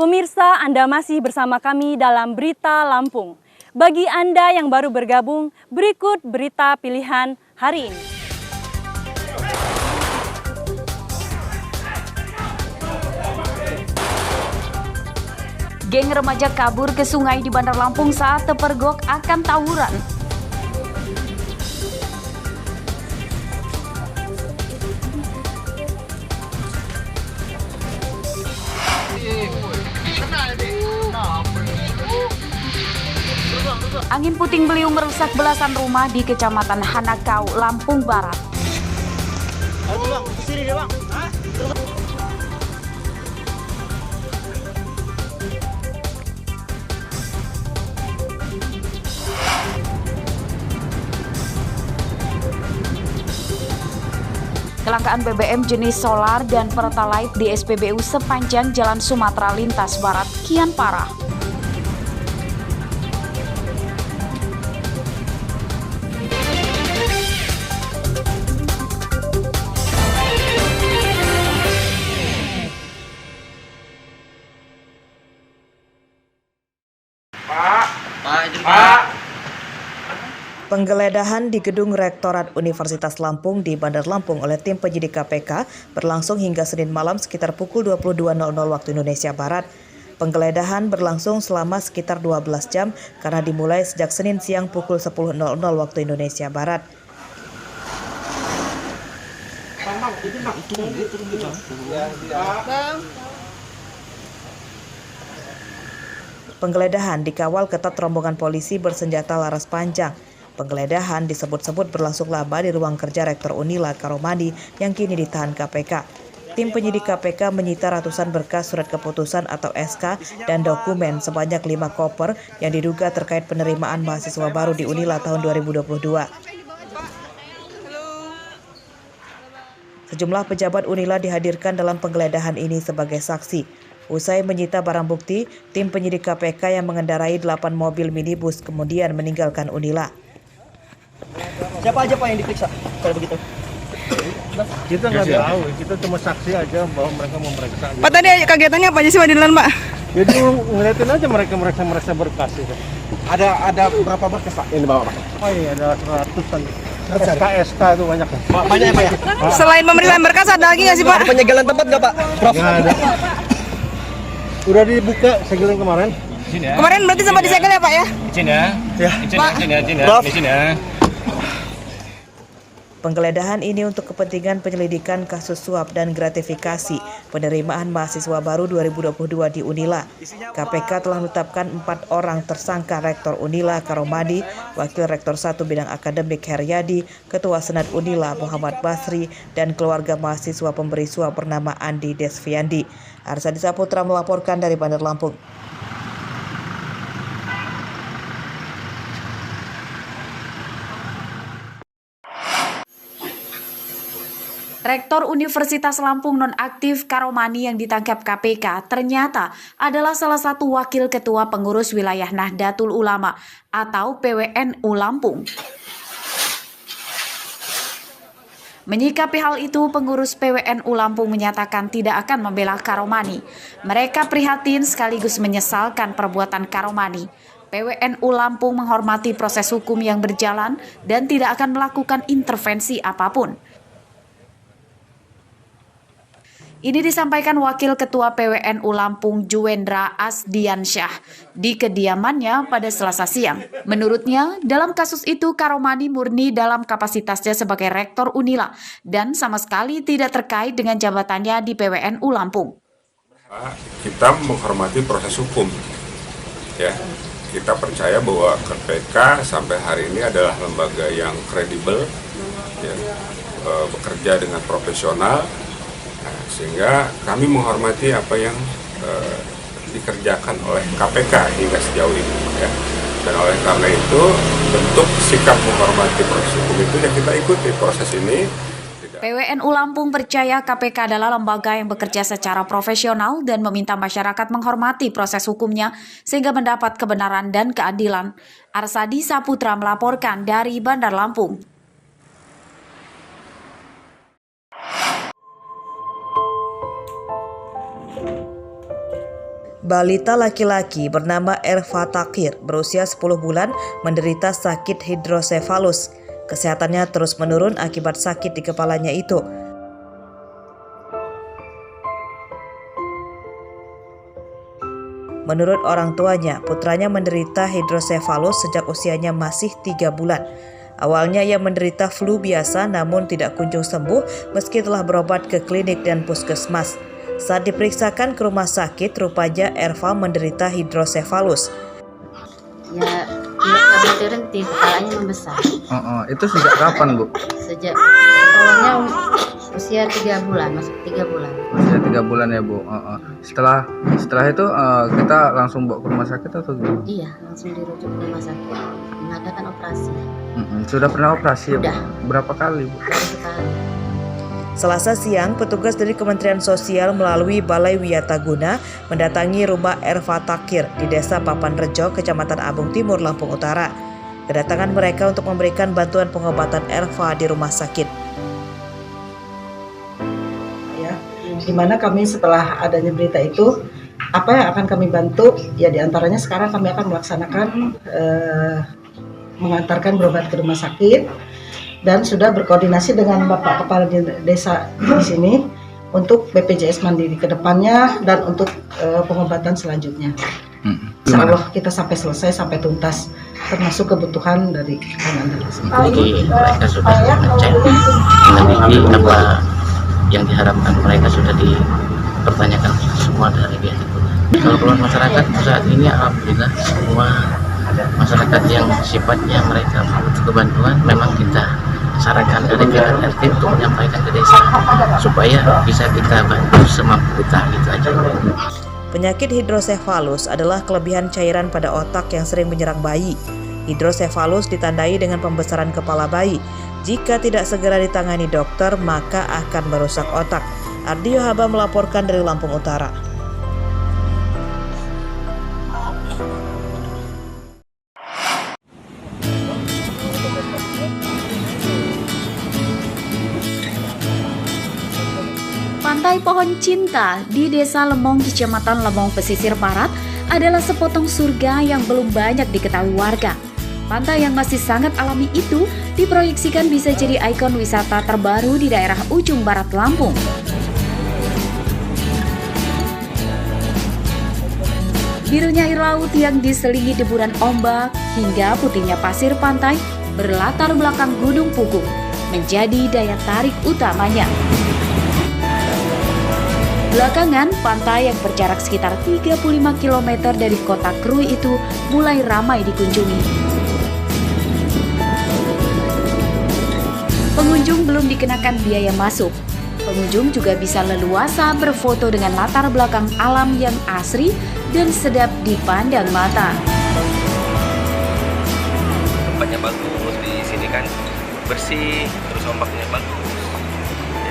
Pemirsa, Anda masih bersama kami dalam Berita Lampung. Bagi Anda yang baru bergabung, berikut berita pilihan hari ini. Geng remaja kabur ke sungai di Bandar Lampung saat terpergok akan tawuran. Angin puting beliung merusak belasan rumah di Kecamatan Hanakau, Lampung Barat. Ayo bang, kesini deh bang. Kelangkaan BBM jenis solar dan Pertalite di SPBU sepanjang Jalan Sumatera Lintas Barat kian parah. Pak. Penggeledahan di gedung Rektorat Universitas Lampung di Bandar Lampung oleh tim penyidik KPK berlangsung hingga Senin malam sekitar pukul 22.00 waktu Indonesia Barat. Penggeledahan berlangsung selama sekitar 12 jam karena dimulai sejak Senin siang pukul 10.00 waktu Indonesia Barat. Penggeledahan dikawal ketat rombongan polisi bersenjata laras panjang. Penggeledahan disebut-sebut berlangsung lama di ruang kerja Rektor Unila Karomani yang kini ditahan KPK. Tim penyidik KPK menyita ratusan berkas surat keputusan atau SK dan dokumen sebanyak 5 koper yang diduga terkait penerimaan mahasiswa baru di Unila tahun 2022. Sejumlah pejabat Unila dihadirkan dalam penggeledahan ini sebagai saksi. Usai menyita barang bukti, tim penyidik KPK yang mengendarai 8 mobil minibus kemudian meninggalkan Unila. Siapa aja Pak yang diperiksa kalau begitu? Kita nggak tahu, kita cuma saksi aja bahwa mereka memeriksa. Pak, tadi kegiatannya apa aja sih Pak di dalam, Pak? Jadi ngeliatin aja mereka berkas itu. Ada berapa berkas Pak yang dibawa Pak? Oh iya, ada ratusan. SK itu banyak. Banyak ya Pak ya? Selain pemeriksaan berkas ada lagi nggak sih Pak? Penyegelan tempat nggak Pak? Prof? Nggak ada. Udah dibuka segel kemarin. Kemarin berarti sempat disegel ya Pak ya? Izin ya. Prof? Izin ya. Penggeledahan ini untuk kepentingan penyelidikan kasus suap dan gratifikasi penerimaan mahasiswa baru 2022 di Unila. KPK telah menetapkan 4 orang tersangka Rektor Unila Karomani, Wakil Rektor 1 Bidang Akademik Heryadi, Ketua Senat Unila Muhammad Basri, dan keluarga mahasiswa pemberi suap bernama Andi Desviandi. Arsadi Saputra melaporkan dari Bandar Lampung. Rektor Universitas Lampung nonaktif Karomani yang ditangkap KPK ternyata adalah salah satu wakil ketua pengurus wilayah Nahdlatul Ulama atau PWNU Lampung. Menyikapi hal itu, pengurus PWNU Lampung menyatakan tidak akan membela Karomani. Mereka prihatin sekaligus menyesalkan perbuatan Karomani. PWNU Lampung menghormati proses hukum yang berjalan dan tidak akan melakukan intervensi apapun. Ini disampaikan Wakil Ketua PWNU Lampung Juwendra Asdiansyah di kediamannya pada Selasa siang. Menurutnya, dalam kasus itu Karomani murni dalam kapasitasnya sebagai Rektor Unila dan sama sekali tidak terkait dengan jabatannya di PWNU Lampung. Kita menghormati proses hukum, ya. Kita percaya bahwa KPK sampai hari ini adalah lembaga yang kredibel, ya, bekerja dengan profesional. Sehingga kami menghormati apa yang dikerjakan oleh KPK hingga sejauh ini, ya. Dan oleh karena itu bentuk sikap menghormati proses hukum itu yang kita ikuti proses ini. PWNU Lampung percaya KPK adalah lembaga yang bekerja secara profesional dan meminta masyarakat menghormati proses hukumnya sehingga mendapat kebenaran dan keadilan. Arsadi Saputra melaporkan dari Bandar Lampung. Balita laki-laki bernama Erva Takir berusia 10 bulan menderita sakit hidrosefalus. Kesehatannya terus menurun akibat sakit di kepalanya itu. Menurut orang tuanya, putranya menderita hidrosefalus sejak usianya masih 3 bulan. Awalnya ia menderita flu biasa namun tidak kunjung sembuh meski telah berobat ke klinik dan puskesmas. Saat diperiksakan ke rumah sakit, rupanya Erva menderita hidrosefalus. Ya, kebetulan di kepalanya membesar. Itu sejak kapan, Bu? Sejak awalnya usia 3 bulan, masuk 3 bulan. Usia 3 bulan ya, Bu. Setelah itu kita langsung bawa ke rumah sakit atau gimana? Iya, langsung dirujuk ke rumah sakit. Mengadakan operasi. Sudah pernah operasi ya, Bu? Sudah. Berapa kali, Bu? Baru sekali. Selasa siang, petugas dari Kementerian Sosial melalui Balai Wiataguna mendatangi rumah Erva Takir di Desa Papanrejo, Kecamatan Abung Timur, Lampung Utara. Kedatangan mereka untuk memberikan bantuan pengobatan Erva di rumah sakit. Ya, di mana kami setelah adanya berita itu, apa yang akan kami bantu? Ya, diantaranya sekarang kami akan melaksanakan mengantarkan berobat ke rumah sakit. Dan sudah berkoordinasi dengan Bapak Kepala Desa di sini untuk BPJS Mandiri ke depannya dan untuk pengobatan selanjutnya. Insya Allah kita sampai selesai, sampai tuntas, termasuk kebutuhan dari kanan. Jadi mereka sudah ngecek memiliki apa yang diharapkan, mereka sudah dipertanyakan semua dari pihak itu. Kalau keluar masyarakat saat ini alhamdulillah semua masyarakat yang sifatnya mereka butuh bantuan memang kita sarankan dari pihak RT untuk menyampaikan ke desa supaya bisa kita bantu semampu kita, gitu aja. Penyakit hidrosefalus adalah kelebihan cairan pada otak yang sering menyerang bayi. Hidrosefalus ditandai dengan pembesaran kepala bayi. Jika tidak segera ditangani dokter, maka akan merusak otak. Ardi Yohaba melaporkan dari Lampung Utara. Pantai Pohon Cinta di Desa Lemong, Kecamatan Lemong, Pesisir Barat adalah sepotong surga yang belum banyak diketahui warga. Pantai yang masih sangat alami itu diproyeksikan bisa jadi ikon wisata terbaru di daerah ujung barat Lampung. Birunya air laut yang diselingi deburan ombak hingga putihnya pasir pantai berlatar belakang Gunung Pugung menjadi daya tarik utamanya. Belakangan, pantai yang berjarak sekitar 35 km dari kota Krui itu mulai ramai dikunjungi. Pengunjung belum dikenakan biaya masuk. Pengunjung juga bisa leluasa berfoto dengan latar belakang alam yang asri dan sedap dipandang mata. Tempatnya bagus, di sini kan bersih, terus ombaknya bagus.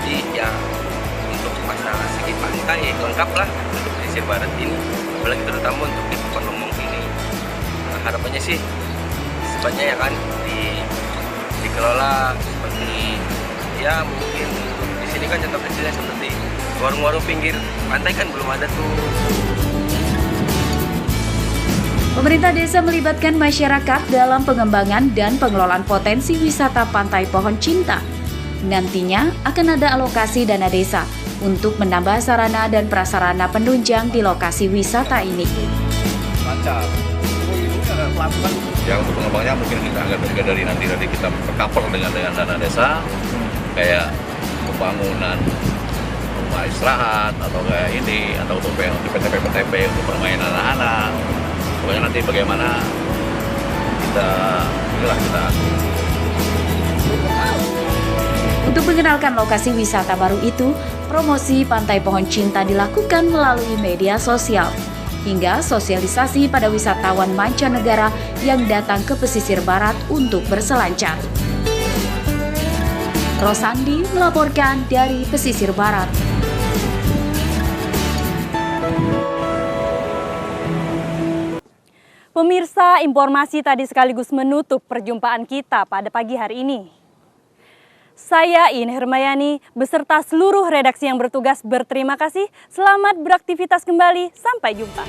Jadi ya untuk masalah segi pantai lengkap lah untuk pesisir barat ini, apalagi terutama untuk di Pohon Lemong ini. Harapannya sih sebenarnya ya kan dikelola seperti ya mungkin di sini kan contoh kecilnya seperti warung-warung pinggir pantai kan belum ada tuh. Pemerintah desa melibatkan masyarakat dalam pengembangan dan pengelolaan potensi wisata Pantai Pohon Cinta. Nantinya akan ada alokasi dana desa untuk menambah sarana dan prasarana penunjang di lokasi wisata ini. Ya untuk pengembangnya mungkin kita agak dari nanti kita cover dengan dana desa, kayak pembangunan rumah istirahat atau kayak ini, atau untuk PTP untuk permainan anak-anak. Pokoknya nanti bagaimana kita Untuk mengenalkan lokasi wisata baru itu, promosi Pantai Pohon Cinta dilakukan melalui media sosial, hingga sosialisasi pada wisatawan mancanegara yang datang ke pesisir barat untuk berselancar. Rosandi melaporkan dari pesisir barat. Pemirsa, informasi tadi sekaligus menutup perjumpaan kita pada pagi hari ini. Saya Ine Hermayani beserta seluruh redaksi yang bertugas berterima kasih. Selamat beraktivitas kembali. Sampai jumpa.